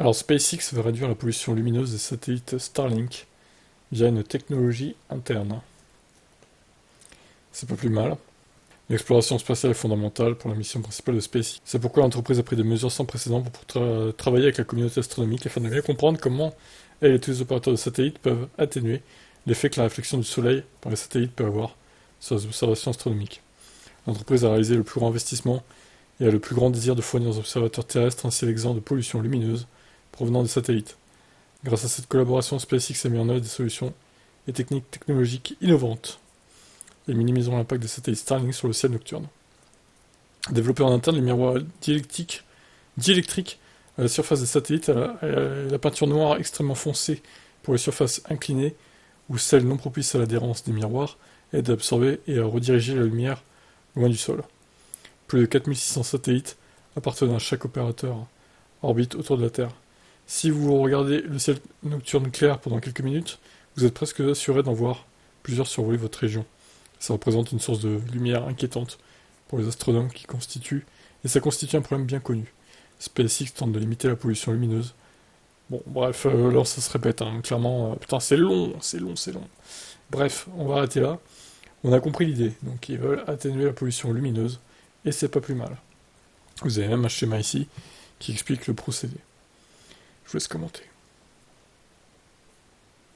Alors SpaceX veut réduire la pollution lumineuse des satellites Starlink via une technologie interne. C'est pas plus mal. L'exploration spatiale est fondamentale pour la mission principale de SpaceX. C'est pourquoi l'entreprise a pris des mesures sans précédent pour travailler avec la communauté astronomique afin de bien comprendre comment elle et tous les opérateurs de satellites peuvent atténuer l'effet que la réflexion du Soleil par les satellites peut avoir sur les observations astronomiques. L'entreprise a réalisé le plus grand investissement et a le plus grand désir de fournir aux observateurs terrestres un ciel exempt de pollution lumineuse provenant des satellites. Grâce à cette collaboration, SpaceX a mis en œuvre des solutions et techniques technologiques innovantes et minimisant l'impact des satellites Starlink sur le ciel nocturne. Développer en interne les miroirs diélectriques à la surface des satellites et la peinture noire extrêmement foncée pour les surfaces inclinées ou celles non propices à l'adhérence des miroirs aide à absorber et à rediriger la lumière loin du sol. Plus de 4600 satellites appartenant à chaque opérateur orbitent autour de la Terre. Si vous regardez le ciel nocturne clair pendant quelques minutes, vous êtes presque assuré d'en voir plusieurs survoler votre région. Ça représente une source de lumière inquiétante pour les astronomes et ça constitue un problème bien connu. SpaceX tente de limiter la pollution lumineuse. Bon, bref, là ça se répète, hein, clairement, putain c'est long. Bref, on va arrêter là. On a compris l'idée, donc ils veulent atténuer la pollution lumineuse, et c'est pas plus mal. Vous avez même un schéma ici qui explique le procédé. Je vous laisse commenter.